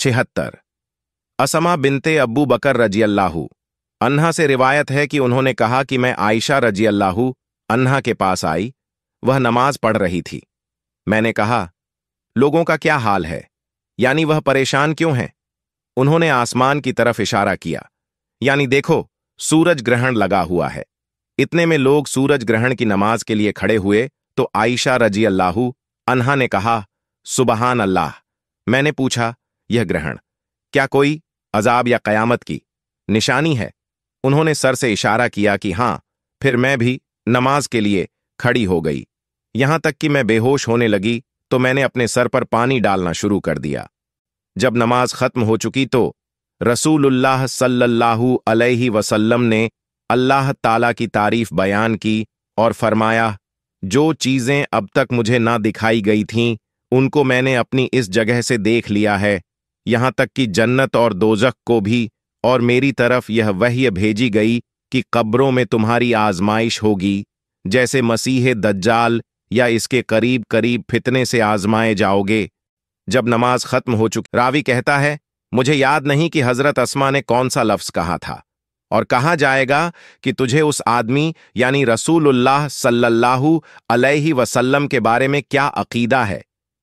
76। असमा बिनते अब्बू बकर रजियल्लाहु अन्हा से रिवायत है कि उन्होंने कहा कि मैं आयशा रजियल्लाहु अन्हा के पास आई। वह नमाज पढ़ रही थी। मैंने कहा, लोगों का क्या हाल है, यानी वह परेशान क्यों हैं? उन्होंने आसमान की तरफ इशारा किया, यानी देखो, सूरज ग्रहण लगा हुआ है। इतने में लोग सूरज ग्रहण की नमाज के लिए खड़े हुए तो आयशा रजियल्लाहु अन्हा ने कहा, सुबहान अल्लाह। मैंने पूछा, यह ग्रहण क्या कोई अजाब या कयामत की निशानी है? उन्होंने सर से इशारा किया कि हां। फिर मैं भी नमाज के लिए खड़ी हो गई। यहां तक कि मैं बेहोश होने लगी तो मैंने अपने सर पर पानी डालना शुरू कर दिया। जब नमाज खत्म हो चुकी तो रसूलुल्लाह सल्लल्लाहु अलैहि वसल्लम ने अल्लाह ताला की तारीफ बयान की और फरमाया, जो चीजें अब तक मुझे ना दिखाई गई थीं उनको मैंने अपनी इस जगह से देख लिया है, यहां तक कि जन्नत और दोजख को भी। और मेरी तरफ यह वह्य भेजी गई कि कब्रों में तुम्हारी आजमाइश होगी, जैसे मसीह दज्जाल या इसके करीब करीब फितने से आजमाए जाओगे। जब नमाज खत्म हो चुकी, रावी कहता है, मुझे याद नहीं कि हजरत अस्मा ने कौन सा लफ्ज कहा था। और कहा जाएगा कि तुझे उस आदमी यानी रसूलुल्लाह सल्लल्लाहु अलैहि वसल्लम के बारे में क्या अकीदा है,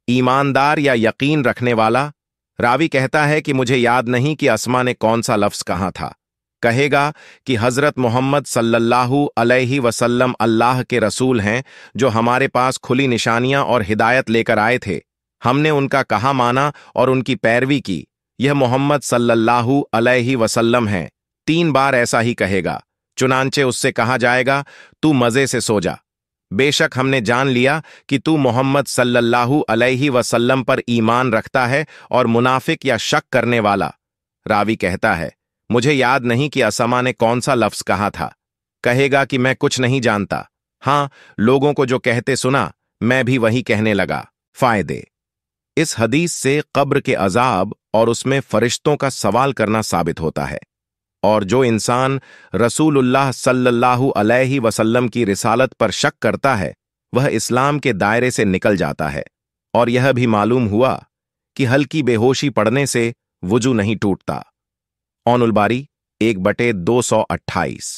ईमानदार या यकीन रखने वाला? रावी कहता है कि मुझे याद नहीं कि अस्मा ने कौन सा लफ्ज कहा था। कहेगा कि हजरत मोहम्मद सल्लल्लाहु अलैहि वसल्लम अल्लाह के रसूल हैं जो हमारे पास खुली निशानियां और हिदायत लेकर आए थे। हमने उनका कहा माना और उनकी पैरवी की। यह मोहम्मद सल्लल्लाहु अलैहि वसल्लम हैं। 3 बार ऐसा ही कहेगा। चुनांचे उससे कहा जाएगा, तू मजे से सो जा। बेशक हमने जान लिया कि तू मोहम्मद सल्लल्लाहु अलैहि वसल्लम पर ईमान रखता है और मुनाफिक या शक करने वाला। रावी कहता है, मुझे याद नहीं कि असमा ने कौन सा लफ्ज कहा था। कहेगा कि मैं कुछ नहीं जानता। हां, लोगों को जो कहते सुना मैं भी वही कहने लगा। फायदे इस हदीस से कब्र के अजाब और उसमें फरिश्तों का सवाल करना साबित होता है। और जो इंसान रसूलुल्लाह सल्लल्लाहु अलैहि वसल्लम की रिसालत पर शक करता है वह इस्लाम के दायरे से निकल जाता है। और यह भी मालूम हुआ कि हल्की बेहोशी पड़ने से वुजू नहीं टूटता। औनुल बारी 1/228।